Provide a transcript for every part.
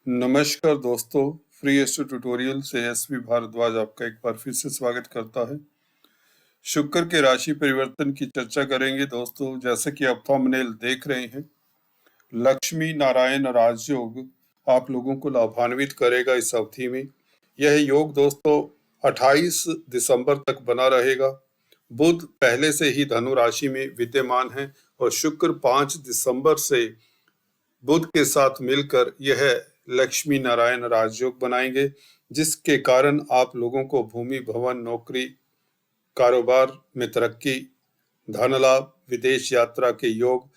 नमस्कार दोस्तों, free astro tutorial से एसवी भारद्वाज आपका एक बार फिर से स्वागत करता है। शुक्र के राशि परिवर्तन की चर्चा करेंगे दोस्तों। जैसे कि आप थंबनेल देख रहे हैं, लक्ष्मी नारायण राजयोग आप लोगों को लाभान्वित करेगा इस अवधि में। यह योग दोस्तों 28 दिसंबर तक बना रहेगा। बुध पहले से ही धनु राशि में विद्यमान है और शुक्र 5 दिसंबर से बुध के साथ मिलकर यह लक्ष्मी नारायण राजयोग बनाएंगे, जिसके कारण आप लोगों को भूमि, भवन, नौकरी, कारोबार में तरक्की, धन लाभ, विदेश यात्रा के योग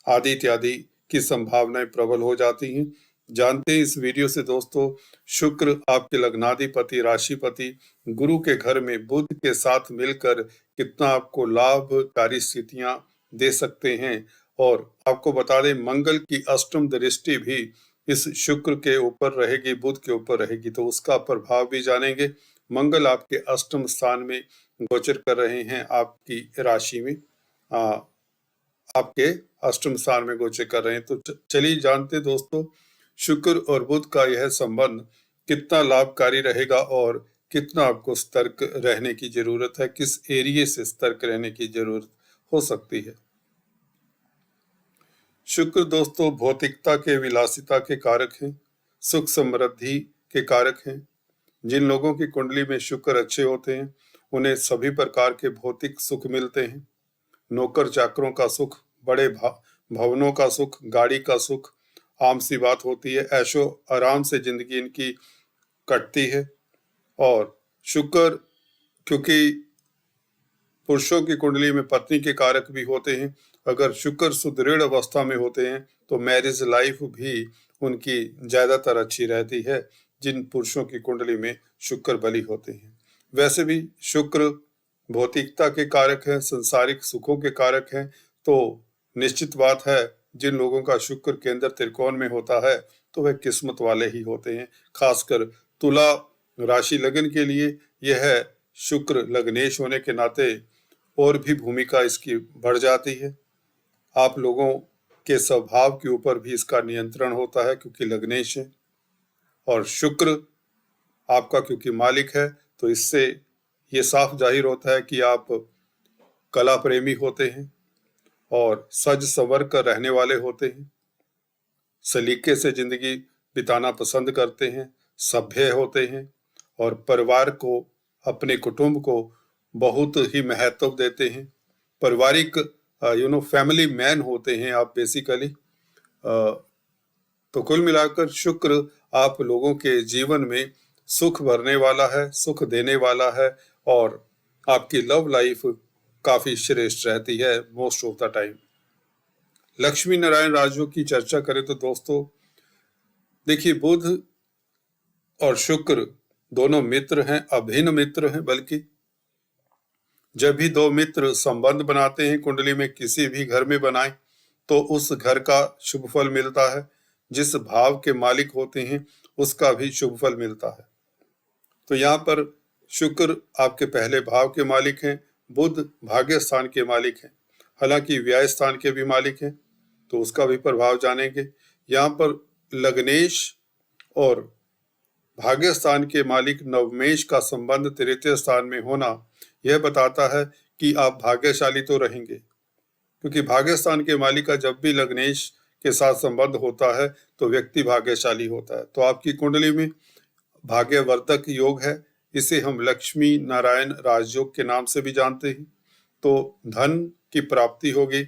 आदि इत्यादि की संभावनाएं प्रबल हो जाती हैं। जानते हैं इस वीडियो से दोस्तों, शुक्र आपके लग्नाधिपति राशिपति गुरु के घर में बुध के साथ मिलकर कितना आपको लाभकारी स्थितियां दे सकते हैं। और आपको बता दें, मंगल की अष्टम दृष्टि भी इस शुक्र के ऊपर रहेगी, बुध के ऊपर रहेगी, तो उसका प्रभाव भी जानेंगे। मंगल आपके अष्टम स्थान में गोचर कर रहे हैं, आपकी राशि में आपके अष्टम स्थान में गोचर कर रहे हैं। तो चलिए जानते दोस्तों, शुक्र और बुध का यह संबंध कितना लाभकारी रहेगा और कितना आपको सतर्क रहने की जरूरत है, किस एरिया से सतर्क रहने की जरूरत हो सकती है। शुक्र दोस्तों भौतिकता के, विलासिता के कारक हैं, सुख समृद्धि के कारक हैं। जिन लोगों की कुंडली में शुक्र अच्छे होते हैं उन्हें सभी प्रकार के भौतिक सुख मिलते हैं। नौकर चाकरों का सुख, बड़े भवनों का सुख, गाड़ी का सुख आम सी बात होती है। ऐशो आराम से जिंदगी इनकी कटती है। और शुक्र क्योंकि पुरुषों की कुंडली में पत्नी के कारक भी होते हैं, अगर शुक्र सुदृढ़ अवस्था में होते हैं तो मैरिज लाइफ भी उनकी ज्यादातर अच्छी रहती है, जिन पुरुषों की कुंडली में शुक्र बली होते हैं। वैसे भी शुक्र भौतिकता के कारक है, संसारिक सुखों के कारक हैं, तो निश्चित बात है जिन लोगों का शुक्र केंद्र त्रिकोण में होता है तो वह किस्मत वाले ही होते हैं। खासकर तुला राशि लगन के लिए यह शुक्र लग्नेश होने के नाते और भी भूमिका इसकी बढ़ जाती है। आप लोगों के स्वभाव के ऊपर भी इसका नियंत्रण होता है, क्योंकि लग्नेश है और शुक्र आपका क्योंकि मालिक है, तो इससे ये साफ जाहिर होता है कि आप कला प्रेमी होते हैं और सज संवर कर रहने वाले होते हैं, सलीके से जिंदगी बिताना पसंद करते हैं, सभ्य होते हैं और परिवार को, अपने कुटुंब को बहुत ही महत्व देते हैं। पारिवारिक फैमिली मैन होते हैं आप बेसिकली। तो कुल मिलाकर शुक्र आप लोगों के जीवन में सुख भरने वाला है, सुख देने वाला है और आपकी लव लाइफ काफी श्रेष्ठ रहती है most of the time. Lakshmi Narayan Rajyog की चर्चा करें तो दोस्तों देखिए, बुध और शुक्र दोनों मित्र हैं, अभिन्न मित्र हैं। बल्कि जब भी दो मित्र संबंध बनाते हैं कुंडली में, किसी भी घर में बनाए, तो उस घर का शुभ फल मिलता है। जिस भाव के मालिक होते हैं उसका भी शुभ फल मिलता है। तो यहाँ पर शुक्र आपके पहले भाव के मालिक हैं, बुध भाग्य स्थान के मालिक हैं, हालांकि व्यय स्थान के भी मालिक हैं, तो उसका भी प्रभाव जानेंगे। यहाँ पर लग्नेश और भाग्य स्थान के मालिक नवमेश का संबंध तृतीय स्थान में होना यह बताता है कि आप भाग्यशाली तो रहेंगे, क्योंकि भाग्य स्थान के मालिक का जब भी लग्नेश के साथ संबंध होता है तो व्यक्ति भाग्यशाली होता है। तो आपकी कुंडली में भाग्यवर्धक योग है, इसे हम लक्ष्मी नारायण राजयोग के नाम से भी जानते हैं। तो धन की प्राप्ति होगी,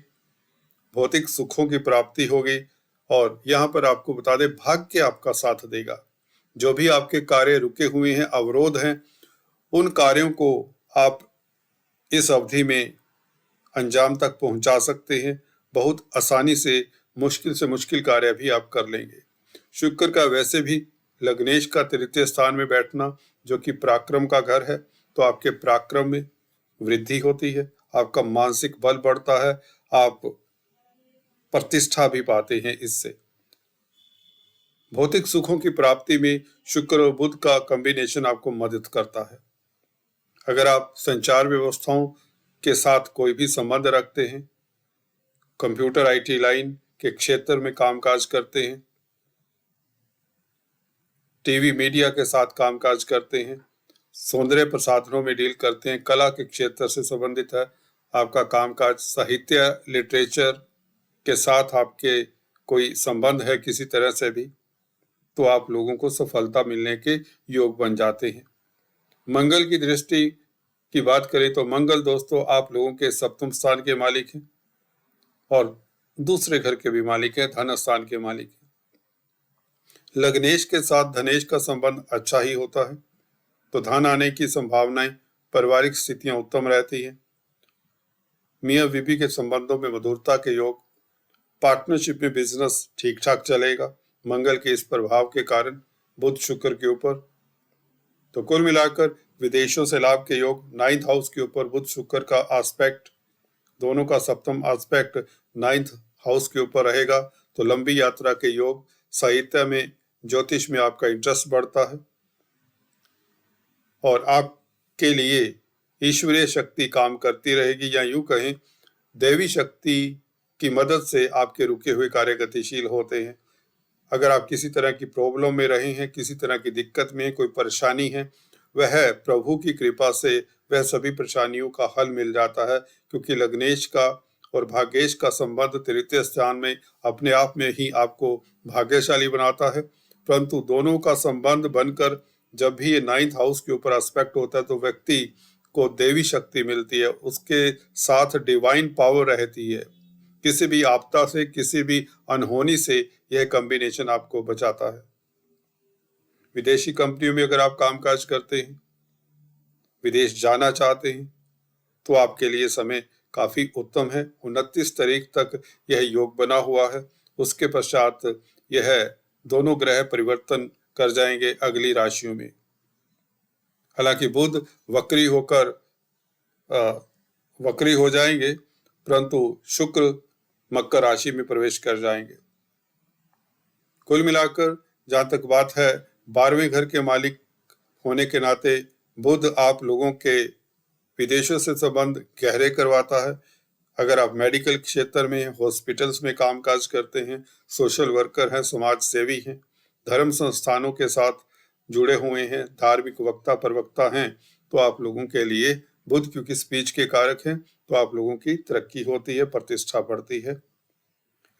भौतिक सुखों की प्राप्ति होगी और यहाँ पर आपको बता दें, भाग्य आपका साथ देगा। जो भी आपके कार्य रुके हुए हैं, अवरोध हैं, उन कार्यों को आप इस अवधि में अंजाम तक पहुंचा सकते हैं। बहुत आसानी से मुश्किल कार्य भी आप कर लेंगे। शुक्र का वैसे भी लग्नेश का तृतीय स्थान में बैठना, जो कि पराक्रम का घर है, तो आपके पराक्रम में वृद्धि होती है, आपका मानसिक बल बढ़ता है, आप प्रतिष्ठा भी पाते हैं। इससे भौतिक सुखों की प्राप्ति में शुक्र और बुध का कॉम्बिनेशन आपको मदद करता है। अगर आप संचार व्यवस्थाओं के साथ कोई भी संबंध रखते हैं, कंप्यूटर आईटी लाइन के क्षेत्र में कामकाज करते हैं, टीवी मीडिया के साथ कामकाज करते हैं, सौंदर्य प्रसाधनों में डील करते हैं, कला के क्षेत्र से संबंधित है आपका कामकाज, साहित्य लिटरेचर के साथ आपके कोई संबंध है किसी तरह से भी, तो आप लोगों को सफलता मिलने के योग बन जाते हैं। मंगल की दृष्टि की बात करें तो मंगल दोस्तों आप लोगों के सप्तम स्थान के मालिक हैं और दूसरे घर के भी मालिक हैं, धन स्थान के मालिक हैं। लग्नेश के साथ धनेश का संबंध अच्छा ही होता है, तो धन आने की संभावनाएं, पारिवारिक स्थितियां उत्तम रहती हैं। मियां बीवी के संबंधों में मधुरता के योग, पार्टनरशिप में बिजनेस ठीक ठाक चलेगा मंगल के इस प्रभाव के कारण बुध शुक्र के ऊपर। तो कुल मिलाकर विदेशों से लाभ के योग, 9th हाउस के ऊपर बुध शुक्र का एस्पेक्ट, दोनों का सप्तम एस्पेक्ट 9th हाउस के ऊपर रहेगा, तो लंबी यात्रा के योग, साहित्य में ज्योतिष में आपका इंटरेस्ट बढ़ता है और आपके लिए ईश्वरीय शक्ति काम करती रहेगी, या यूं कहें देवी शक्ति की मदद से आपके रुके हुए कार्य गतिशील होते हैं। अगर आप किसी तरह की प्रॉब्लम में रहे हैं, किसी तरह की दिक्कत में, कोई परेशानी है, वह प्रभु की कृपा से वह सभी परेशानियों का हल मिल जाता है, क्योंकि लग्नेश का और भाग्येश का संबंध तृतीय स्थान में अपने आप में ही आपको भाग्यशाली बनाता है। परंतु दोनों का संबंध बनकर जब भी ये 9th हाउस के ऊपर एस्पेक्ट होता है तो व्यक्ति को देवी शक्ति मिलती है, उसके साथ डिवाइन पावर रहती है। किसी भी आपदा से, किसी भी अनहोनी से यह कॉम्बिनेशन आपको बचाता है। विदेशी कंपनियों में अगर आप कामकाज करते हैं, विदेश जाना चाहते हैं, तो आपके लिए समय काफी उत्तम है। 29 तारीख तक यह योग बना हुआ है। उसके पश्चात यह दोनों ग्रह परिवर्तन कर जाएंगे अगली राशियों में। हालांकि बुध वक्री हो जाएंगे, परंतु शुक्र मकर राशि में प्रवेश कर जाएंगे। कुल मिलाकर जहां तक बात है 12वें घर के मालिक होने के नाते बुध आप लोगों के विदेशों से संबंध गहरे करवाता है। अगर आप मेडिकल क्षेत्र में, हॉस्पिटल्स में कामकाज करते हैं, सोशल वर्कर हैं, समाज सेवी हैं, धर्म संस्थानों के साथ जुड़े हुए हैं, धार्मिक वक्ता प्रवक्ता हैं, तो आप लोगों के लिए बुध क्योंकि स्पीच के कारक हैं, तो आप लोगों की तरक्की होती है, प्रतिष्ठा बढ़ती है।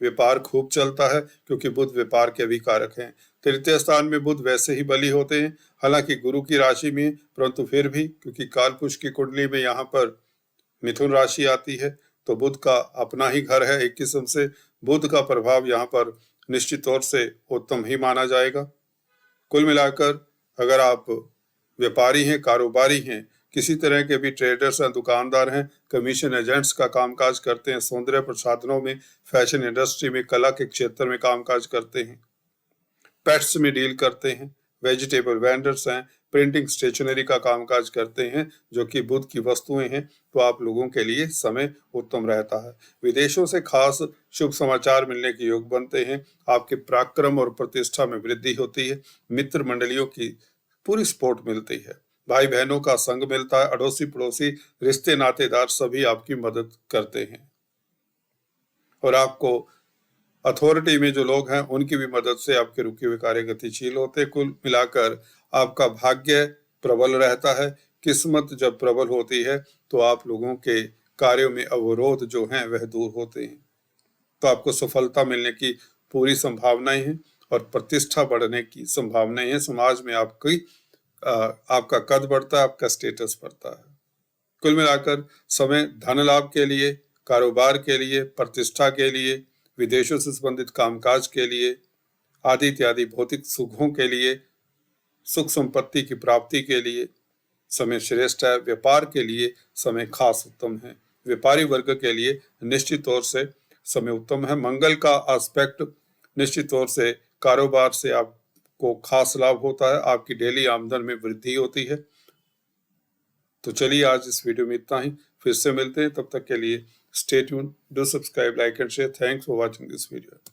व्यापार खूब चलता है क्योंकि बुध व्यापार के भी कारक हैं। तृतीय स्थान में बुध वैसे ही बली होते हैं, हालांकि गुरु की राशि में, परंतु फिर भी क्योंकि कालपुरुष की कुंडली में यहाँ पर मिथुन राशि आती है, तो बुध का अपना ही घर है। एक किस्म से बुध का प्रभाव यहाँ पर निश्चित तौर से उत्तम ही माना जाएगा। कुल मिलाकर अगर आप व्यापारी हैं, कारोबारी हैं, किसी तरह के भी ट्रेडर्स हैं, दुकानदार हैं, कमीशन एजेंट्स का कामकाज करते हैं, सौंदर्य प्रसाधनों में, फैशन इंडस्ट्री में, कला के क्षेत्र में कामकाज करते हैं, पेट्स में डील करते हैं, वेजिटेबल वेंडर्स हैं, प्रिंटिंग स्टेशनरी का कामकाज करते हैं जो कि बुध की वस्तुएं हैं, तो आप लोगों के लिए समय उत्तम रहता है। विदेशों से खास शुभ समाचार मिलने के योग बनते हैं। आपके पराक्रम और प्रतिष्ठा में वृद्धि होती है। मित्र मंडलियों की पूरी सपोर्ट मिलती है। भाई बहनों का संग मिलता है। अड़ोसी पड़ोसी रिश्ते नातेदार सभी आपकी मदद करते हैं और आपको अथॉरिटी में जो लोग हैं उनकी भी मदद से आपके रुके हुए कार्य गतिशील होते। कुल मिलाकर आपका भाग्य प्रबल रहता है। किस्मत जब प्रबल होती है तो आप लोगों के कार्यों में अवरोध जो हैं वह दूर होते हैं, तो आपको सफलता मिलने की पूरी संभावनाएं हैं और प्रतिष्ठा बढ़ने की संभावनाएं हैं। समाज में आपका कद बढ़ता है, आपका स्टेटस बढ़ता है। कुल मिलाकर समय धन लाभ के लिए, कारोबार के लिए, प्रतिष्ठा के लिए, विदेशों से संबंधित कामकाज के लिए, आदि इत्यादि भौतिक सुखों के लिए, सुख संपत्ति की प्राप्ति के लिए समय श्रेष्ठ है। व्यापार के लिए समय खास उत्तम है। व्यापारी वर्ग के लिए निश्चित तौर से समय उत्तम है। मंगल का एस्पेक्ट निश्चित तौर से कारोबार से आपको खास लाभ होता है, आपकी डेली आमदन में वृद्धि होती है। तो चलिए आज इस वीडियो में इतना ही, फिर से मिलते हैं, तब तक के लिए stay tune, do subscribe, like and share. Thanks for watching this video.